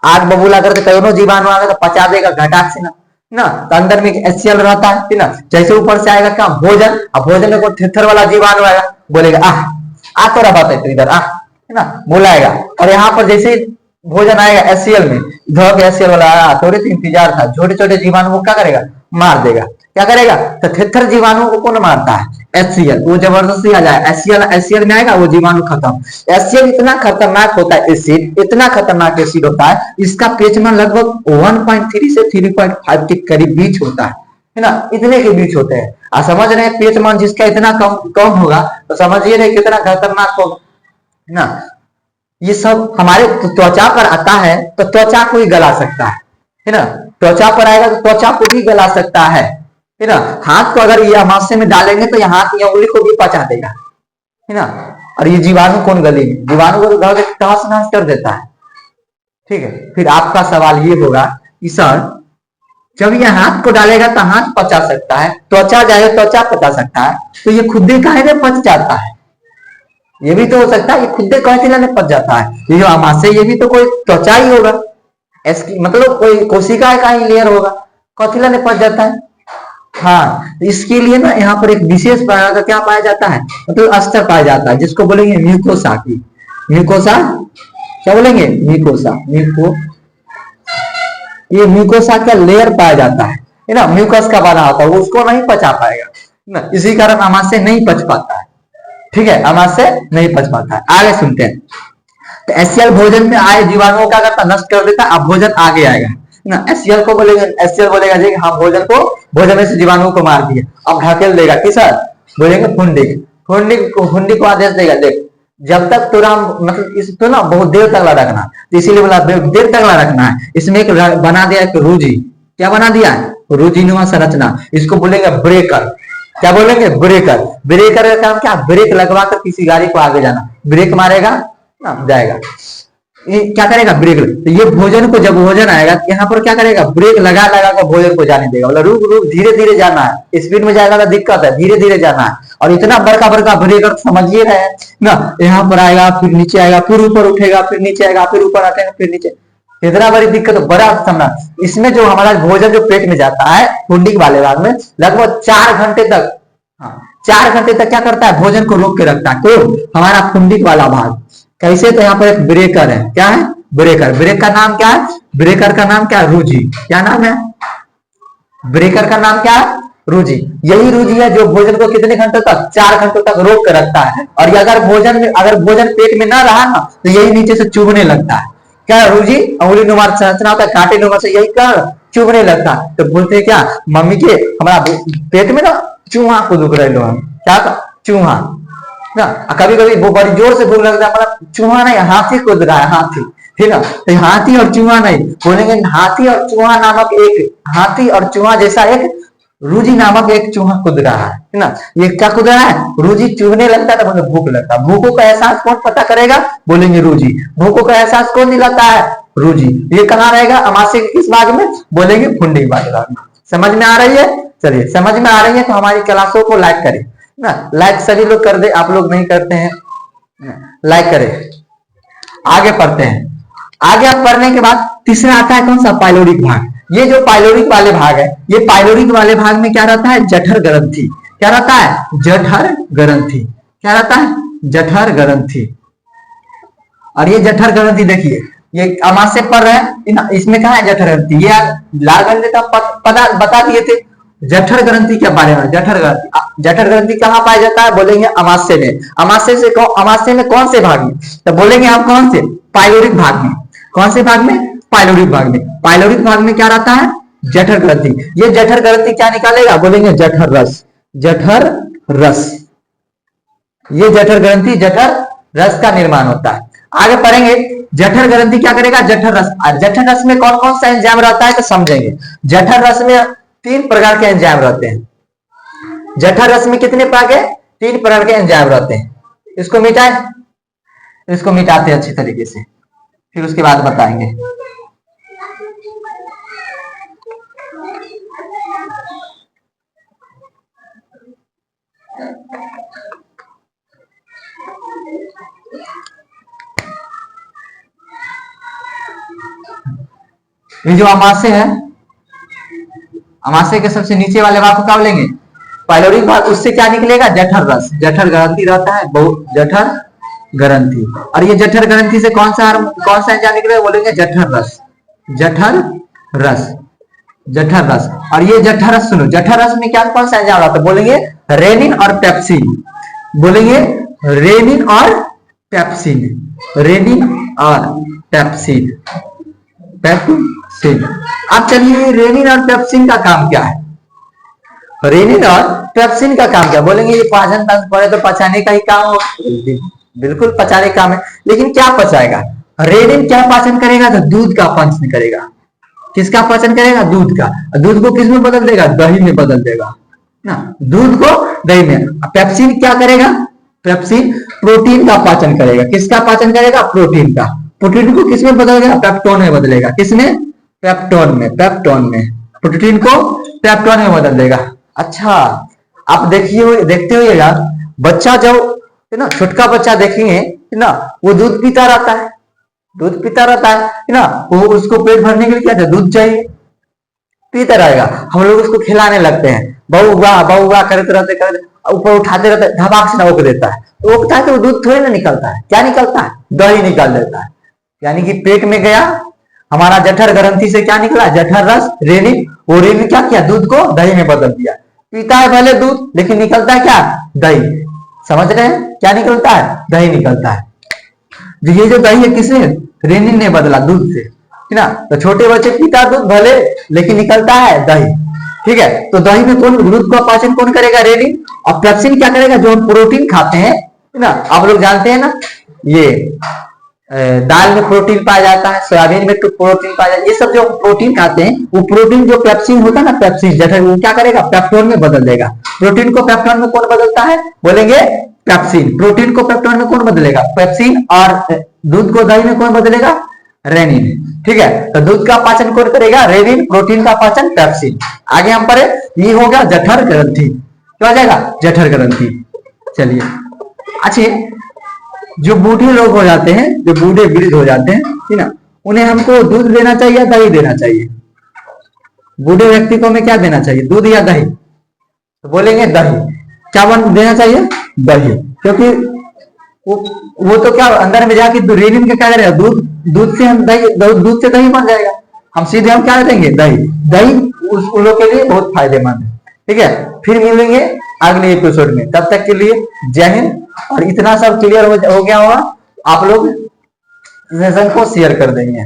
आग बबूला करके कई जीवाणु आ गए तो पचा देगा घटाक से ना। तो अंदर में एचसीएल रहता है ना। जैसे ऊपर से आएगा क्या? भोजन। अब भोजन में कोई थेथर वाला जीवाणु आएगा, बोलेगा आ थोड़ा बात है तो इधर आ, है ना, बुलाएगा। और यहाँ पर जैसे भोजन आएगा एचसीएल में, इधर एचसीएल वाला आया, थोड़े से इंतजार था, छोटे छोटे जीवाणु को क्या करेगा? मार देगा। क्या करेगा? तो थेथर जीवाणु को कौन मारता है? एचसीएल। वो जबरदस्ती आ जाए, एचसीएल में आएगा, वो जीवाणु खत्म। एचसीएल इतना खतरनाक होता है एसिड, इतना खतरनाक एसिड होता है, इसका पीएच लगभग 1.3 से 3.5 के करीब बीच होता है ना। इतने के बीच होते हैं। आप समझ रहे हैं पीएच मान जिसका इतना कम होगा तो समझिए नहीं कितना खतरनाक होगा, है ना। ये सब हमारे त्वचा पर आता है तो त्वचा को ही गला सकता है ना। त्वचा पर आएगा तो त्वचा को भी गला सकता है ना। हाथ को अगर ये अमाशय में डालेंगे तो ये हाथ की उंगली को भी पचा देगा, है ना। और ये जीवाणु कौन गलेंगे? जीवाणु को तहस नहस कर देता है। ठीक है, फिर आपका सवाल ये होगा कि सर जब ये हाथ को डालेगा तो हाथ पचा सकता है, त्वचा जाएगा त्वचा पचा सकता है, तो ये खुदे काहे में पच जाता है? ये भी तो हो सकता है, ये खुदे काहे में पच जाता है? ये जो अमाशय ये भी तो कोई त्वचा ही होगा, मतलब कोई कोशिका का ही लेयर होगा, कथिला ने पच जाता है। हाँ, इसके लिए ना यहाँ पर एक विशेष प्रकार का क्या पाया जाता है, मतलब अस्तर पाया जाता है जिसको बोलेंगे म्यूकोसा की। म्यूकोसा क्या बोलेंगे? म्यूकोसा। ये म्यूकोसा का लेयर पाया जाता है ना। म्यूकस का बना होता है, वो उसको नहीं पचा पाएगा ना, इसी कारण अमाशय नहीं पच पाता है। ठीक है, अमाशय नहीं पच पाता है। आगे सुनते हैं। तो एचसीएल भोजन में आए जीवाणुओं का करता नष्ट कर देता, अब भोजन आगे आएगा ना। एचसीएल को बोलेगा, एचसीएल बोलेगा जी हाँ भोजन में से जीवाणुओं को मार दिया, अब ढकेल देगा किसर? बोलेंगे फुंडिक। फुंडिक को आदेश देगा, देख जब तक तुरा मतलब इसको ना बहुत देर तक रखना, तो इसीलिए बोला देर तक रखना है। इसमें एक बना दिया एक रूजी, क्या बना दिया है? रूजीनुमा संरचना, इसको बोलेंगे ब्रेकर। क्या बोलेंगे? ब्रेकर। ब्रेकर का काम क्या? ब्रेक लगवा कर किसी गाड़ी को आगे जाना, ब्रेक मारेगा ना जाएगा, ये क्या करेगा? ब्रेक। तो ये भोजन को जब भोजन आएगा यहाँ पर क्या करेगा? ब्रेक लगा लगा कर भोजन को जाने देगा। बोला रुक रुक, धीरे धीरे जाना है, स्पीड में जाएगा तो दिक्कत है, धीरे धीरे जाना है। और इतना बड़का बड़का ब्रेकर समझिए रहे हैं ना, यहाँ पर आएगा फिर नीचे आएगा फिर ऊपर उठेगा फिर नीचे आएगा फिर ऊपर उठेगा फिर नीचे, इतना बड़ी दिक्कत बड़ा समझना। इसमें जो हमारा भोजन जो पेट में जाता है फुंडिक वाले भाग में लगभग 4 घंटे तक, हाँ 4 घंटे तक क्या करता है? भोजन को रोक के रखता है। तो हमारा फुंडिक वाला भाग कैसे? तो यहाँ पर एक ब्रेकर है, क्या है? ब्रेकर। ब्रेक का नाम क्या है? ब्रेकर का नाम क्या है? रूजी। क्या नाम है? ब्रेकर का नाम क्या है? रूजी। यही रूजी है जो भोजन को कितने घंटों तक? 4 घंटों तक रोक कर रखता है। और अगर भोजन पेट में ना रहा ना तो यही नीचे से चुभने लगता है। क्या रूजी? उंगली नुमा संरचना होता है, कांटे नुमा से यही कर चुभने लगता है। तो बोलते हैं क्या? मम्मी के हमारा पेट में ना चूहा को दुख रहे लो हम, क्या चूहा, ना। कभी कभी वो बड़ी जोर से भूख लगता है, मतलब चूहा नहीं, हाथी कूद रहा है, हाथी, ठीक है। तो हाथी और चूहा नहीं बोलेंगे, हाथी और चूहा नामक एक, हाथी और चूहा जैसा एक रूजी नामक एक चूहा कूद रहा है ना। ये क्या कूद रहा है? रूजी चूहने लगता है तो बोले भूख लगता है। भूखों का एहसास कौन पता करेगा? बोलेंगे रूजी। भूखों का एहसास कौन दिलाता है? रूजी। ये कहाँ रहेगा? अमाशय के किस भाग में? बोलेंगे फुंडी वाले भाग में। समझ में आ रही है? चलिए, समझ में आ रही है तो हमारी क्लासों को लाइक करें ना। लाइक सभी लोग कर दे, आप लोग नहीं करते हैं, लाइक करें। आगे पढ़ते हैं। आगे आप पढ़ने के बाद तीसरा आता है कौन सा? पाइलोरिक भाग। ये जो पाइलोरिक वाले भाग है, ये पाइलोरिक वाले भाग में क्या रहता है? जठर ग्रंथि। क्या रहता है? जठर ग्रंथि। क्या रहता है? जठर ग्रंथि। और ये जठर ग्रंथि देखिए, ये अमाशय पढ़ रहे हैं, इसमें कहा है जठर ग्रंथि। ये लाल ग्रंथि का पता बता दिए थे। जठर ग्रंथि के बारे में, जठर ग्रंथि, जठर ग्रंथि कहाँ पाया जाता है? बोलेंगे अमाशय में। अमाशय से अमाशय में कौन से भाग में? तो बोलेंगे आप कौन से? पाइलोरिक भाग में। कौन से भाग में? पाइलोरिक भाग में। पाइलोरिक भाग में क्या रहता है? जठर ग्रंथि। ये जठर ग्रंथि क्या निकालेगा? बोलेंगे जठर रस। जठर रस। ये जठर ग्रंथि, जठर रस का निर्माण होता है। आगे पढ़ेंगे, जठर ग्रंथि क्या करेगा? जठर रस। जठर रस में कौन कौन सा एंजाइम रहता है तो समझेंगे। जठर रस में 3 प्रकार के एंजाइम रहते हैं। जठर रस में कितने प्रकार के? 3 प्रकार के एंजाइम रहते हैं। इसको मिटाएं, इसको मिटाते हैं अच्छी तरीके से, फिर उसके बाद बताएंगे। ये जो अमाशय है, अमाशय के सबसे नीचे वाले भाग को क्या बोलेंगे? पाइलोरिक भाग। उससे क्या निकलेगा? जठर रस। जठर ग्रंथि रहता है, बहुत जठर ग्रंथि। और ये जठर ग्रंथि से कौन सा एंजाइम निकलेगा? बोलेंगे जठर रस। जठर रस। जठर रस। और ये जठर रस, सुनो, जठर रस में क्या कौन सा एंजाइम रहता है? बोलेंगे रेनिन और पेप्सिन। बोलेंगे रेनिन और पेप्सिन। रेनिन और पेप्सिन। पेप्सिन। अब चलिए, रेनिन और पेप्सिन का काम क्या है? रेनिन और पेप्सिन का काम क्या? बोलेंगे ये पाचन तंत्र पड़े तो पचाने का ही काम हो। बिल्कुल पचाने का काम है, लेकिन क्या पचाएगा? रेनिन क्या पाचन करेगा? तो दूध का पाचन करेगा। किसका पाचन करेगा? दूध का। दूध को किस में बदल देगा? दही में बदल देगा ना। दूध को दही में। पेप्सिन क्या करेगा? पेप्सिन प्रोटीन का पाचन करेगा। किसका पाचन करेगा? प्रोटीन का। प्रोटीन को किसमें बदलेगा? पेप्टोन में बदलेगा। किसमें? पेप्टोन में। पेप्टोन में। प्रोटीन को पेप्टोन में बदल देगा। अच्छा, आप देखिए, देखते होइएगा, बच्चा जब है ना, छोटका बच्चा देखेंगे है ना, वो दूध पीता रहता है। दूध पीता रहता है ना। वो उसको पेट भरने के लिए क्या चाहिए? दूध चाहिए, पीता रहेगा। हम लोग उसको खिलाने लगते हैं, बहु वाह करते रहते, करते ऊपर उठाते रहते, धबाक से रोक देता है। तो रोकता है तो दूध थोड़ी ना निकलता है। क्या निकलता है? दही निकाल देता है। यानी कि पेट में गया हमारा जठर ग्रंथि से क्या निकला? जठर रस, रेनिन। वो रेनिन क्या किया? दूध को दही में बदल दिया। पीता है भले दूध, लेकिन निकलता है क्या? दही। समझ रहे हैं? क्या निकलता है? दही निकलता है। ये जो दही है किसने? रेनिन ने बदला, दूध से, है ना। तो छोटे बच्चे पीता दूध भले, लेकिन निकलता है दही। ठीक है, तो दही में कौन, दूध का पाचन कौन करेगा? रेनिन। और पेप्सिन क्या करेगा? जो हम प्रोटीन खाते हैं, है ना, आप लोग जानते हैं ना, ये दाल में प्रोटीन पाया जाता है, सोयाबीन में तो प्रोटीन पाया जाता है। ये सब जो प्रोटीन खाते हैं, वो प्रोटीन जो पेप्सिन होता है ना, पेप्सिन जठर, वो क्या करेगा? पेप्टोन में बदल देगा। प्रोटीन को पेप्टोन में कौन बदलता है? बोलेंगे पेप्सिन। प्रोटीन को पेप्टोन में कौन बदलेगा? पेप्सिन। और दूध को दही में कौन बदलेगा? रेनिन। ठीक है, तो दूध का पाचन कौन करेगा? रेनिन। प्रोटीन का पाचन पेप्सिन। आगे हम पढ़े, ये हो गया जठर ग्रंथि। क्या हो जाएगा? जठर ग्रंथि। चलिए, अच्छे, जो बूढ़े लोग हो जाते हैं, जो बूढ़े वृद्ध हो जाते हैं, है ना, उन्हें हमको दूध देना चाहिए, दही देना चाहिए? बूढ़े व्यक्ति को हमें क्या देना चाहिए? दूध या दही? तो बोलेंगे दही। क्या बन देना चाहिए? दही। क्योंकि वो तो क्या अंदर में जाके रेनिन का क्या करेगा? दूध। दूध से हम दही, दूध से दही बन जाएगा। हम सीधे हम क्या देंगे? दही। दही उन लोग के लिए बहुत फायदेमंद है। ठीक है, फिर मिलेंगे अगले एपिसोड में। तब तक के लिए जय हिंद। और इतना सब क्लियर हो गया होगा, आप लोग सेशन को शेयर कर देंगे।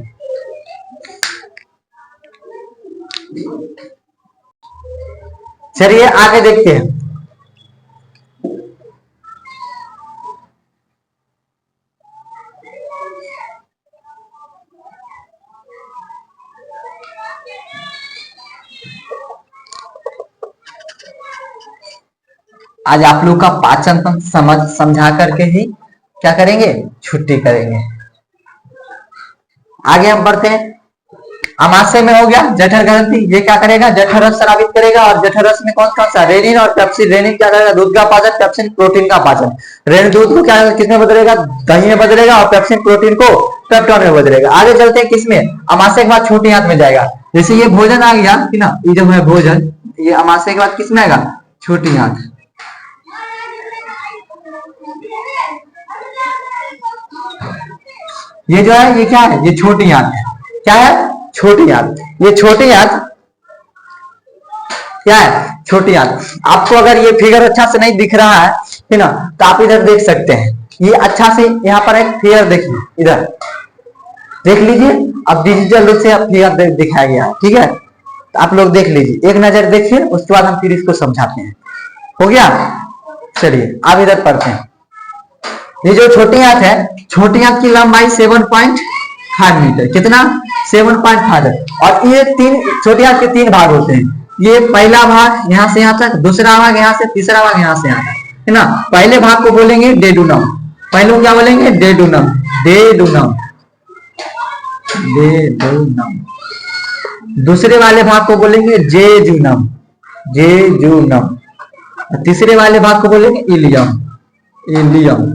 चलिए आगे देखते हैं। आज आप लोग का पाचन तंत्र समझा करके ही क्या करेंगे, छुट्टी करेंगे। आगे हम बढ़ते हैं। अमाशय में हो गया जठर ग्रंथि, ये क्या करेगा, जठर रस स्रावित करेगा। और जठर रस में कौन कौन सा, रेनिन और पेप्सिन। रेनिन क्या करेगा, दूध का पाचन, पेप्सिन प्रोटीन का पाचन। रेनिन दूध को क्या किसमें बदलेगा, दही में बदलेगा, और पेप्सिन प्रोटीन को पेप्टोन में बदलेगा। आगे चलते हैं किसमें, अमाशय के बाद छोटी आंत में जाएगा। जैसे ये भोजन आ गया कि ना, ये जो है भोजन, ये अमाशय के बाद किसमें आएगा, छोटी आंत। ये जो है ये क्या है, ये छोटी आंत है। क्या है, छोटी आंत। ये छोटी आंत क्या है, छोटी आंत। आपको अगर ये फिगर अच्छा से नहीं दिख रहा है ना, तो आप इधर देख सकते हैं। ये अच्छा से यहाँ पर एक फिगर देखिए, इधर देख लीजिए। अब डिजिटल रूप से अब फिगर दिखाया गया है, ठीक है। तो आप लोग देख लीजिए, एक नजर देखिए, उसके बाद हम फिर इसको समझाते हैं। हो गया, चलिए अब इधर पढ़ते हैं। ये जो छोटी आंत है, छोटी आंत की लंबाई 7.5 मीटर, कितना, 7.5। और ये तीन छोटी आंत के तीन भाग होते हैं। ये पहला भाग यहाँ से यहाँ तक, दूसरा भाग यहाँ से, तीसरा भाग यहाँ से यहाँ तक, है ना। पहले भाग को बोलेंगे डेडुनम। पहले क्या बोलेंगे, डेडुनम, डेडुनम, डेडुनम। दूसरे वाले भाग को बोलेंगे जेजुनम, जेजुनम। तीसरे वाले भाग को बोलेंगे इलियम, इलियम।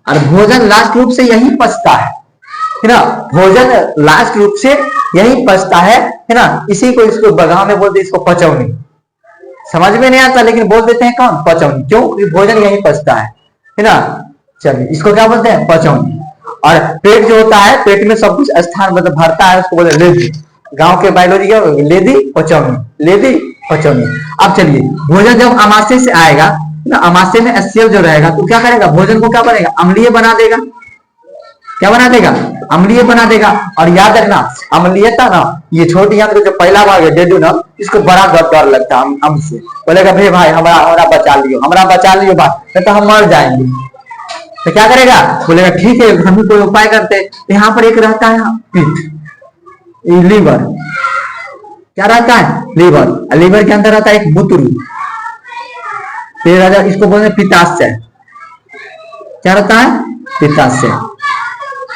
और भोजन लास्ट रूप से यही पचता है ना। भोजन लास्ट रूप से यही पचता है ना। इसी को, इसको गांव में बोलते हैं इसको पचौनी। समझ में नहीं आता लेकिन बोल देते हैं कौन, पचौनी। क्यों, भोजन यही पचता है ना। चलिए इसको क्या बोलते हैं, पचौनी। और पेट जो होता है, पेट में सब कुछ स्थान मतलब भरता है, उसको बोलते हैं लेदी। गांव के बायोलॉजी क्या होगी, लेदी पचौनी, लेदी पचौनी। अब चलिए, भोजन जब अमाशय से आएगा ना, अमाशय में एचसीएल जो रहेगा तो क्या करेगा, भोजन को क्या बनेगा, अम्लीय बना देगा। क्या बना देगा, अम्लीय बना देगा। और याद रखना, अम्लीयता ना, ये छोटी आंत का जो पहला भाग है डेडुनम, इसको बड़ा डर लगता है अम्ल से। बोलेगा भाई हमारा बचा लियो, हमारा बचा लियो भाई, तो हम मर जाएंगे। तो क्या करेगा, बोलेगा ठीक है हम भी कोई उपाय करते। तो यहाँ पर एक रहता है पित्त, लीवर। क्या रहता है, लीवर। लीवर के अंदर रहता है एक मूत्र, इसको बोलते हैं पित्ताशय। क्या रहता है, पित्ताशय।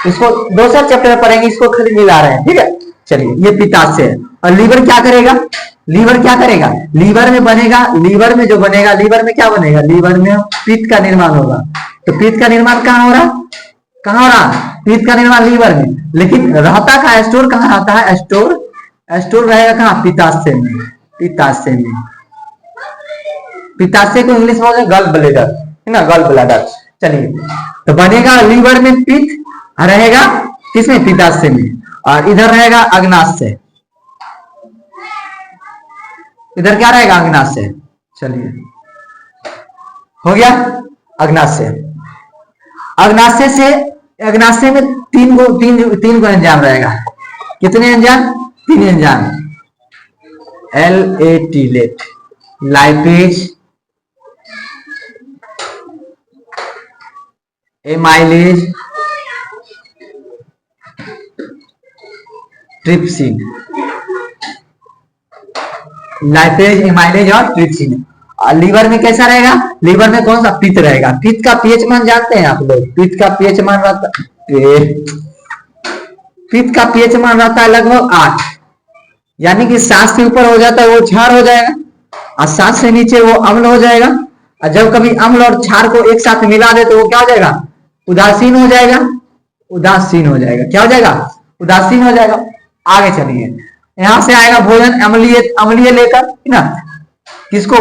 इसको दूसरा चैप्टर में पढ़ेंगे, इसको खाली मिला रहे हैं, ठीक है। चलिए, ये पित्ताशय है। और लीवर क्या करेगा, लीवर क्या करेगा, लीवर में बनेगा, लीवर में जो बनेगा, लीवर में क्या बनेगा, लीवर में पित्त का निर्माण होगा। तो पित्त का निर्माण कहाँ हो रहा, कहाँ हो रहा, पित्त का निर्माण लीवर में। लेकिन रहता का स्टोर कहाँ रहता है, स्टोर, स्टोर रहेगा कहाँ, पित्ताशय में, पित्ताशय में। पित्ताशय को इंग्लिश में बोलते गल ब्लैडर, है ना, गल ब्लैडर। चलिए, तो बनेगा लीवर में पित्त, रहेगा किसमें, पित्ताशय में। और इधर रहेगा अग्नाशय, इधर क्या रहेगा, अग्नाशय। चलिए, हो गया अग्नाशय। अग्नाशय से, अग्नाशय में तीन को एंजाइम रहेगा। कितने एंजाइम, 3 एंजाइम, एलेटिलेट, lipase, amylase, trypsin. Lipase, amylase और ट्रिप्सिन। और लीवर में कैसा रहेगा, लीवर में कौन सा, पित्त रहेगा। पित्त का पीएच मान जानते हैं आप लोग, पित्त का पीएच मान रहता, पित्त का पीएच मान रहता है लगभग 8। यानी कि 7 से ऊपर हो जाता है वो क्षार हो जाएगा, और 7 से नीचे वो अम्ल हो जाएगा। और जब कभी अम्ल और क्षार को एक साथ मिला दे तो वो क्या हो जाएगा, उदासीन हो जाएगा, उदासीन हो जाएगा। क्या हो जाएगा, उदासीन हो जाएगा। आगे चलिए, यहां से आएगा भोजन अम्लीय, अम्लीय लेकर ना, किसको,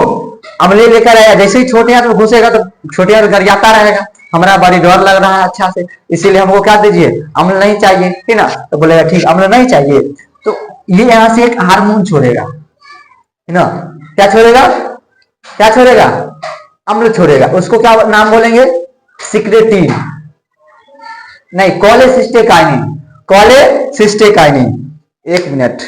अम्लीय लेकर आएगा। जैसे ही छोटे हाथ में घुसेगा तो छोटे हाथ गरियाता रहेगा, हमारा बड़ी डर लग रहा है अच्छा से, इसीलिए हमको क्या दीजिए, अम्ल नहीं चाहिए, है ना। तो बोलेगा ठीक, अम्ल नहीं चाहिए, तो ये यहां से एक हार्मोन छोड़ेगा, है ना। क्या छोड़ेगा, क्या छोड़ेगा, अम्ल छोड़ेगा। उसको क्या नाम बोलेंगे, सिक्रेटिन, नहीं कोलेसिस्टेकाइनिन, कोलेसिस्टेकाइनिन। एक मिनट,